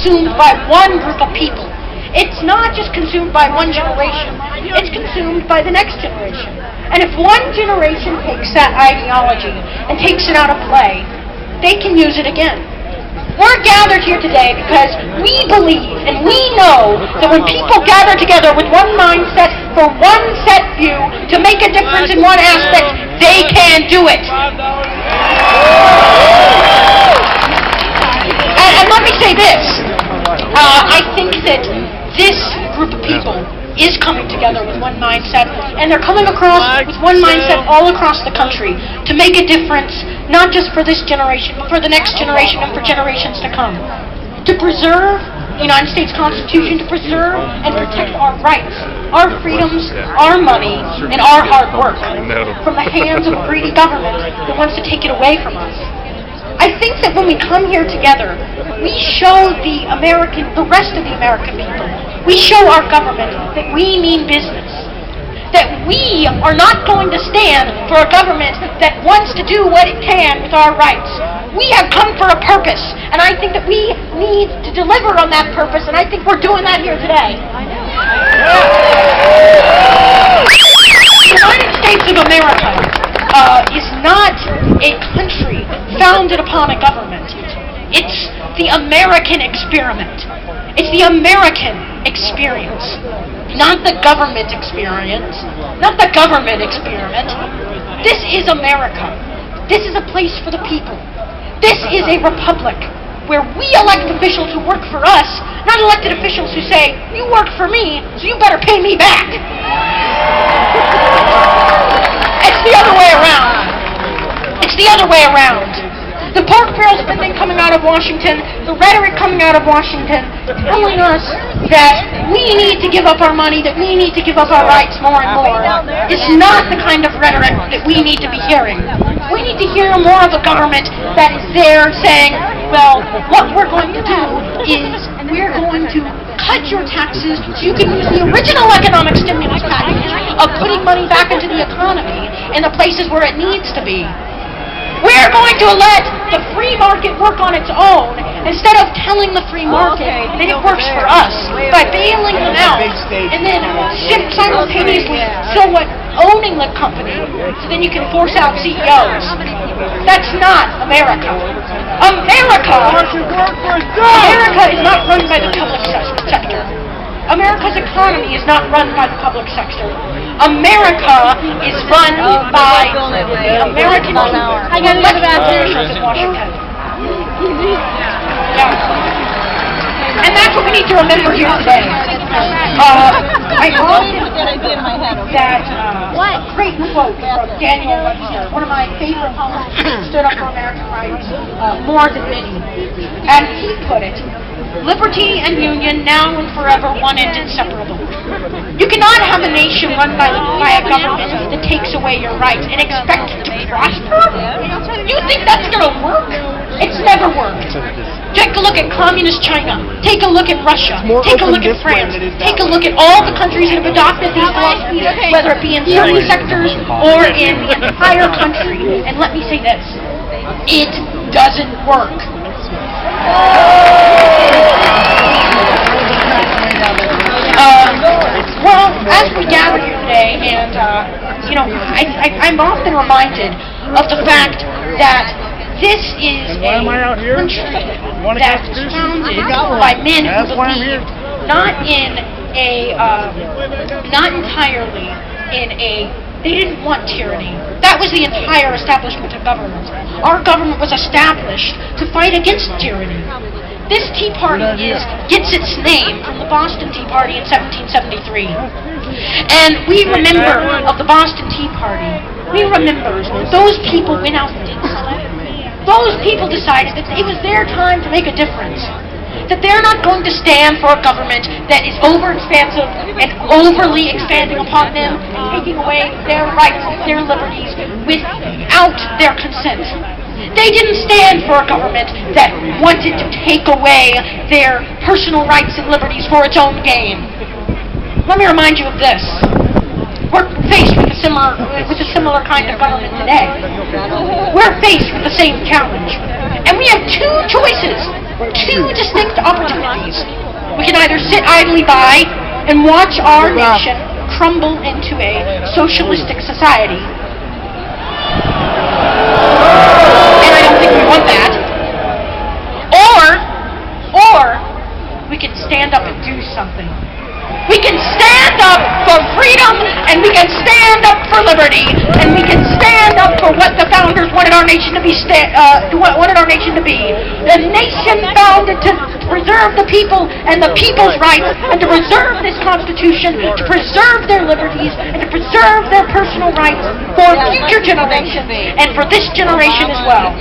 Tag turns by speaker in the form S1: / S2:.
S1: consumed by one group of people. It's not just consumed by one generation. It's consumed by the next generation. And if one generation takes that ideology and takes it out of play, they can use it again. We're gathered here today because we believe and we know that when people gather together with one mindset for one set view to make a difference in one aspect, they can do it. And let me say this. I think that this group of people is coming together with one mindset, and they're coming across with one mindset all across the country to make a difference, not just for this generation, but for the next generation and for generations to come. To preserve the United States Constitution, to preserve and protect our rights, our freedoms, our money, and our hard work from the hands of a greedy government that wants to take it away from us. I think that when we come here together, we show the rest of the American people, we show our government that we mean business. That we are not going to stand for a government that wants to do what it can with our rights. We have come for a purpose, and I think that we need to deliver on that purpose, and I think we're doing that here today. The United States of America is not a country founded upon a government. It's the American experiment. It's the American experience, not the government experience, not the government experiment. This is America. This is a place for the people. This is a republic where we elect officials who work for us, not elected officials who say, you work for me, so you better pay me back. It's the other way around. It's the other way around. The pork barrel spending coming out of Washington, the rhetoric coming out of Washington, telling us that we need to give up our money, that we need to give up our rights more and more, is not the kind of rhetoric that we need to be hearing. We need to hear more of a government that is there saying, well, what we're going to do is we're going to cut your taxes so you can use the original economic stimulus package of putting money back into the economy in the places where it needs to be. We're going to let the free market work on its own instead of telling the free market that it works for us by bailing them out and then simultaneously somewhat owning the company so then you can force out CEOs. That's not America. America is not run by the public sector. America's economy is not run by the public sector. America is run by the American people. I got officials in Washington. Yeah. And that's what we need to remember here today. I often that great quote from Daniel Webster, one of my favorite poets, stood up for American rights more than many. And he put it, liberty and union, now and forever, one and inseparable. You cannot have a nation run by a government that takes away your rights and expect it to prosper? You think that's going to work? It's never worked. Take a look at communist China. Take a look at Russia. Take a look at France. Take a look at all the countries that have adopted these philosophies, whether it be in certain sectors or in the entire country. And let me say this. It doesn't work. Well, as we gather here today, and I'm often reminded of the fact that this is a country that was founded by men who believed not entirely in a. They didn't want tyranny. That was the entire establishment of government. Our government was established to fight against tyranny. This Tea Party gets its name from the Boston Tea Party in 1773. And we remember of the Boston Tea Party. We remember those people went out and did something. Those people decided that it was their time to make a difference. That they're not going to stand for a government that is overexpansive and overly expanding upon them, taking away their rights, their liberties, without their consent. They didn't stand for a government that wanted to take away their personal rights and liberties for its own gain. Let me remind you of this. We're faced with a similar kind of government today. We're faced with the same challenge. And we have two choices, two distinct opportunities. idly by and watch our nation crumble into a socialistic society. And I don't think we want that. Or we can stand up and do something. We can stand up for freedom, and we can stand up for liberty, and we can stand up for what the founders wanted our nation to be. Wanted our nation to be a nation founded to preserve the people and the people's rights, and to preserve this Constitution, to preserve their liberties, and to preserve their personal rights for future generations and for this generation as well.